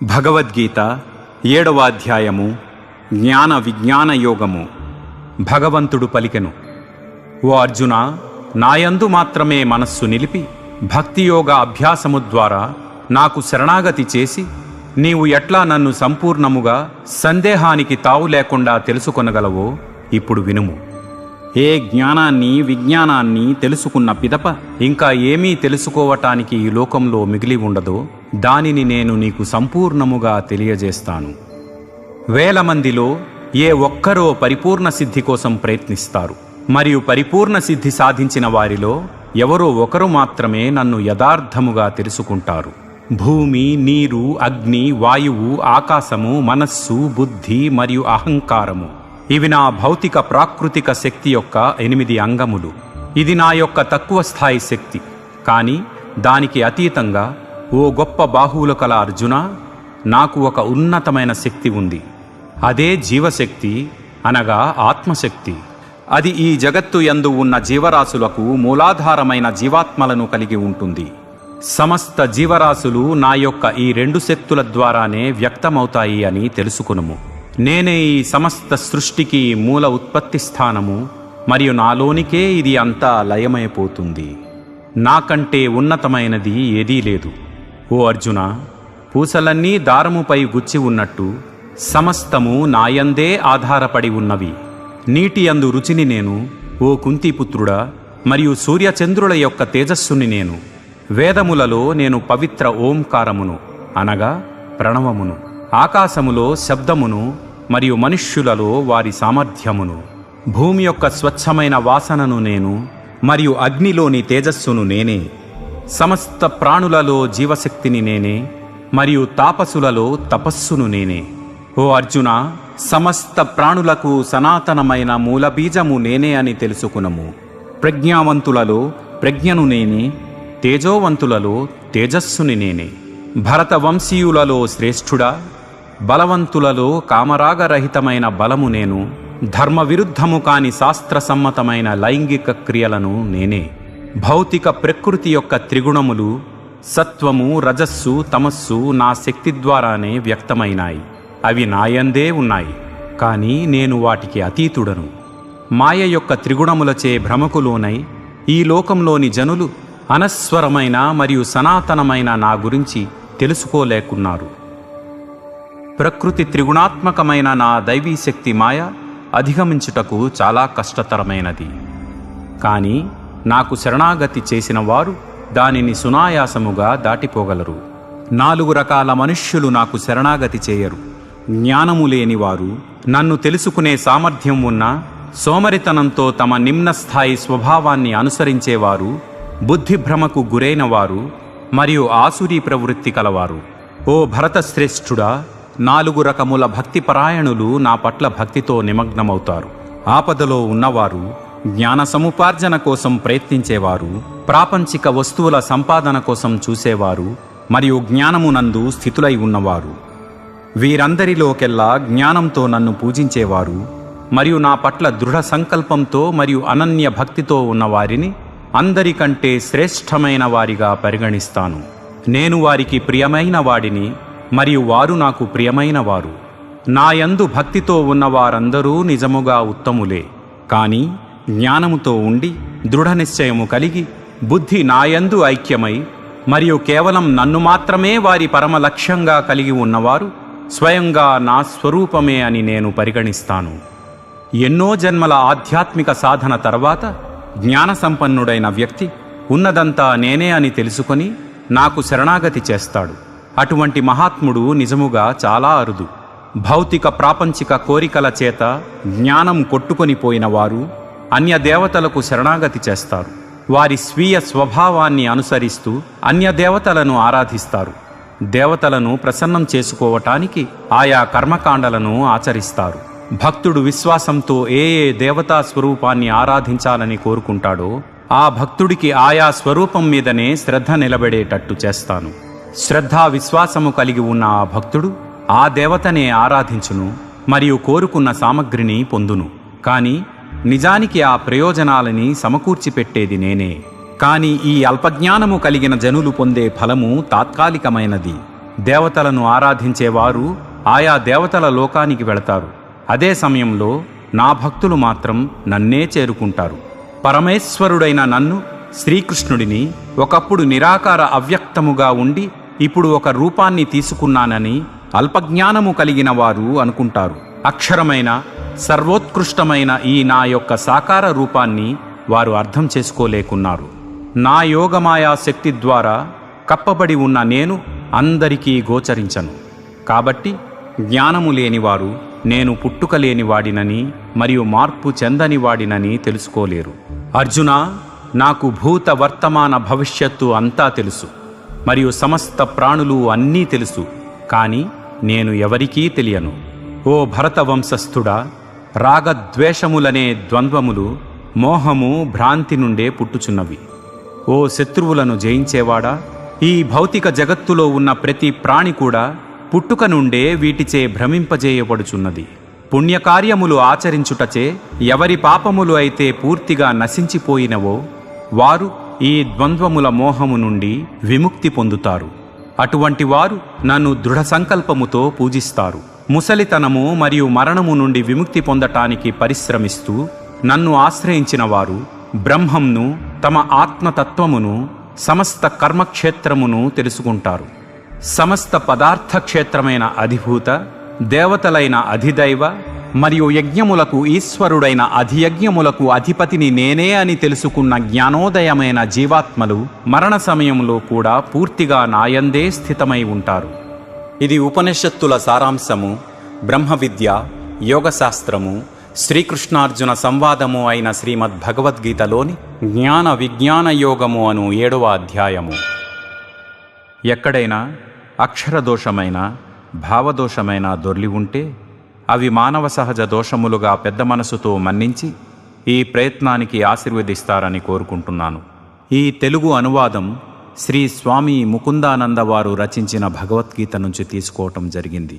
భగవద్గీత 7వ అధ్యాయము జ్ఞాన విజ్ఞాన యోగము. భగవంతుడు పలికెను, ఓ అర్జున, నాయందు మాత్రమే మనస్సు నిలిపి భక్తియోగ అభ్యాసము ద్వారా నాకు శరణాగతి చేసి నీవు ఎట్లా నన్ను సంపూర్ణముగా సందేహానికి తావు లేకుండా తెలుసుకొనగలవో ఇప్పుడు వినుము. ఏ జ్ఞానాన్ని విజ్ఞానాన్ని తెలుసుకున్న పిదప ఇంకా ఏమీ తెలుసుకోవటానికి ఈ లోకంలో మిగిలి ఉండదో దానిని నేను నీకు సంపూర్ణముగా తెలియజేస్తాను. వేల మందిలో ఏ ఒక్కరో పరిపూర్ణ సిద్ధి కోసం ప్రయత్నిస్తారు, మరియు పరిపూర్ణ సిద్ధి సాధించిన వారిలో ఎవరో ఒకరు మాత్రమే నన్ను యథార్థముగా తెలుసుకుంటారు. భూమి, నీరు, అగ్ని, వాయువు, ఆకాశము, మనస్సు, బుద్ధి మరియు అహంకారము ఇవి నా భౌతిక ప్రాకృతిక శక్తి యొక్క 8 అంగములు. ఇది నా యొక్క తక్కువ స్థాయి శక్తి. కానీ దానికి అతీతంగా ఓ గొప్ప బాహువులు కల అర్జున, నాకు ఒక ఉన్నతమైన శక్తి ఉంది. అదే జీవశక్తి, అనగా ఆత్మశక్తి. అది ఈ జగత్తు యందు ఉన్న జీవరాశులకు మూలాధారమైన జీవాత్మలను కలిగి ఉంటుంది. సమస్త జీవరాశులు నా యొక్క ఈ 2 శక్తుల ద్వారానే వ్యక్తమవుతాయి అని తెలుసుకునుము. నేనే ఈ సమస్త సృష్టికి మూల ఉత్పత్తి స్థానము, మరియు నాలోనికే ఇది అంతా లయమైపోతుంది. నాకంటే ఉన్నతమైనది ఏదీ లేదు. ఓ అర్జున, పూసలన్నీ దారముపై గుచ్చి ఉన్నట్టు సమస్తము నాయందే ఆధారపడి ఉన్నవి. నీటి యందు రుచిని నేను, ఓ కుంతిపుత్రుడా, మరియు సూర్యచంద్రుల యొక్క తేజస్సుని నేను. వేదములలో నేను పవిత్ర ఓంకారమును, అనగా ప్రణవమును. ఆకాశములో శబ్దమును, మరియు మనుష్యులలో వారి సామర్థ్యమును. భూమి యొక్క స్వచ్ఛమైన వాసనను నేను, మరియు అగ్నిలోని తేజస్సును నేనే. సమస్త ప్రాణులలో జీవశక్తిని నేనే, మరియు తాపసులలో తపస్సును నేనే. ఓ అర్జున, సమస్త ప్రాణులకు సనాతనమైన మూలబీజము నేనే అని తెలుసుకునము. ప్రజ్ఞావంతులలో ప్రజ్ఞను నేనే, తేజోవంతులలో తేజస్సుని నేనే. భరతవంశీయులలో శ్రేష్ఠుడా, బలవంతులలో కామరాగరహితమైన బలము నేను. ధర్మ విరుద్ధము కాని శాస్త్రసమ్మతమైన లైంగిక క్రియలను నేనే. భౌతిక ప్రకృతి యొక్క త్రిగుణములు సత్వము, రజస్సు, తమస్సు నా శక్తి ద్వారానే వ్యక్తమైనాయి. అవి నాయందే ఉన్నాయి, కానీ నేను వాటికి అతీతుడను. మాయ యొక్క త్రిగుణములచే భ్రమకులోనై ఈ లోకంలోని జనులు అనస్వరమైన మరియు సనాతనమైన నా గురించి తెలుసుకోలేకున్నారు. ప్రకృతి త్రిగుణాత్మకమైన నా దైవీ శక్తి మాయ అధిగమించుటకు చాలా కష్టతరమైనది. కానీ నాకు శరణాగతి చేసిన వారు దానిని సునాయాసముగా దాటిపోగలరు. 4 రకాల మనుష్యులు నాకు శరణాగతి చేయరు. జ్ఞానము లేనివారు, నన్ను తెలుసుకునే సామర్థ్యం ఉన్న, సోమరితనంతో తమ నిమ్నస్థాయి స్వభావాన్ని అనుసరించేవారు, బుద్ధిభ్రమకు గురైన వారు, మరియు ఆసురీ ప్రవృత్తి కలవారు. ఓ భరతశ్రేష్ఠుడా, 4 రకముల భక్తి పరాయణులు నా పట్ల భక్తితో నిమగ్నమవుతారు. ఆపదలో ఉన్నవారు, జ్ఞాన సముపార్జన కోసం ప్రయత్నించేవారు, ప్రాపంచిక వస్తువుల సంపాదన కోసం చూసేవారు, మరియు జ్ఞానమునందు స్థితులై ఉన్నవారు. వీరందరిలోకెల్లా జ్ఞానంతో నన్ను పూజించేవారు, మరియు నా పట్ల దృఢ సంకల్పంతో మరియు అనన్య భక్తితో ఉన్నవారిని అందరికంటే శ్రేష్టమైన వారిగా పరిగణిస్తాను. నేను వారికి ప్రియమైన వాడిని, మరియు వారు నాకు ప్రియమైన వారు. నాయందు భక్తితో ఉన్న వారందరూ నిజముగా ఉత్తములే. కానీ జ్ఞానముతో ఉండి దృఢ నిశ్చయము కలిగి బుద్ధి నాయందు ఐక్యమై మరియు కేవలం నన్ను మాత్రమే వారి పరమ లక్ష్యంగా కలిగి ఉన్నవారు స్వయంగా నా స్వరూపమే అని నేను పరిగణిస్తాను. ఎన్నో జన్మల ఆధ్యాత్మిక సాధన తర్వాత జ్ఞాన సంపన్నుడైన వ్యక్తి ఉన్నదంతా నేనే అని తెలుసుకొని నాకు శరణాగతి చేస్తాడు. అటువంటి మహాత్ముడు నిజముగా చాలా అరుదు. భౌతిక ప్రాపంచిక కోరికల చేత జ్ఞానం కొట్టుకొని పోయిన వారు అన్య దేవతలకు శరణాగతి చేస్తారు. వారి స్వీయ స్వభావాన్ని అనుసరిస్తూ అన్య దేవతలను ఆరాధిస్తారు. దేవతలను ప్రసన్నం చేసుకోవటానికి ఆయా కర్మకాండలను ఆచరిస్తారు. భక్తుడు విశ్వాసంతో ఏ దేవతా స్వరూపాన్ని ఆరాధించాలని కోరుకుంటాడో ఆ భక్తుడికి ఆయా స్వరూపం మీదనే శ్రద్ధ నిలబడేటట్టు చేస్తాను. శ్రద్ధా విశ్వాసము కలిగి ఉన్న ఆ భక్తుడు ఆ దేవతనే ఆరాధించును మరియు కోరుకున్న సామగ్రిని పొందును. కానీ నిజానికి ఆ ప్రయోజనాలని సమకూర్చిపెట్టేది నేనే. కానీ ఈ అల్పజ్ఞానము కలిగిన జనులు పొందే ఫలము తాత్కాలికమైనది. దేవతలను ఆరాధించేవారు ఆయా దేవతల లోకానికి వెళతారు. అదే సమయంలో నా భక్తులు మాత్రం నన్నే చేరుకుంటారు. పరమేశ్వరుడైన నన్ను, శ్రీకృష్ణుడిని, ఒకప్పుడు నిరాకార అవ్యక్తముగా ఉండి ఇప్పుడు ఒక రూపాన్ని తీసుకున్నానని అల్పజ్ఞానము కలిగిన వారు అనుకుంటారు. అక్షరమైన సర్వోత్కృష్టమైన ఈ నా యొక్క సాకార రూపాన్ని వారు అర్థం చేసుకోలేకున్నారు. నా యోగమాయా శక్తి ద్వారా కప్పబడి ఉన్న నేను అందరికీ గోచరించను. కాబట్టి జ్ఞానము లేనివారు నేను పుట్టుక లేనివాడినని మరియు మార్పు చెందనివాడినని తెలుసుకోలేరు. అర్జున, నాకు భూత వర్తమాన భవిష్యత్తు అంతా తెలుసు మరియు సమస్త ప్రాణులు అన్నీ తెలుసు, కానీ నేను ఎవరికీ తెలియను. ఓ భరతవంశస్థుడా, రాగద్వేషములనే ద్వంద్వములు మోహము భ్రాంతి నుండే పుట్టుచున్నవి. ఓ శత్రువులను జయించేవాడా, ఈ భౌతిక జగత్తులో ఉన్న ప్రతి ప్రాణి కూడా పుట్టుక నుండే వీటిచే భ్రమింపజేయబడుచున్నది. పుణ్యకార్యములు ఆచరించుటచే ఎవరి పాపములు అయితే పూర్తిగా నశించిపోయినవో వారు ఈ ద్వంద్వముల మోహము నుండి విముక్తి పొందుతారు. అటువంటి వారు నన్ను దృఢ సంకల్పముతో పూజిస్తారు. ముసలితనము మరియు మరణము నుండి విముక్తి పొందటానికి పరిశ్రమిస్తూ నన్ను ఆశ్రయించిన వారు బ్రహ్మంను, తమ ఆత్మతత్వమును, సమస్త కర్మక్షేత్రమును తెలుసుకుంటారు. సమస్త పదార్థ క్షేత్రమైన అధిభూత, దేవతలైన అధిదైవ మరియు యజ్ఞములకు ఈశ్వరుడైన అధియజ్ఞములకు అధిపతిని నేనే అని తెలుసుకున్న జ్ఞానోదయమైన జీవాత్మలు మరణ సమయంలో కూడా పూర్తిగా నాయందే స్థితమై ఉంటారు. ఇది ఉపనిషత్తుల సారాంశము, బ్రహ్మ విద్య, యోగశాస్త్రము, శ్రీకృష్ణార్జున సంవాదము అయిన శ్రీమద్ భగవద్గీతలోని జ్ఞాన విజ్ఞాన యోగము అను 7వ అధ్యాయము. ఎక్కడైనా అక్షరదోషమైన, భావదోషమైన దొర్లి ఉంటే అవి మానవ సహజ దోషములుగా పెద్ద మనసుతో మన్నించి ఈ ప్రయత్నానికి ఆశీర్వదిస్తారని కోరుకుంటున్నాను. ఈ తెలుగు అనువాదం శ్రీ స్వామి ముకుందానంద వారు రచించిన భగవద్గీత నుంచి తీసుకోవటం జరిగింది.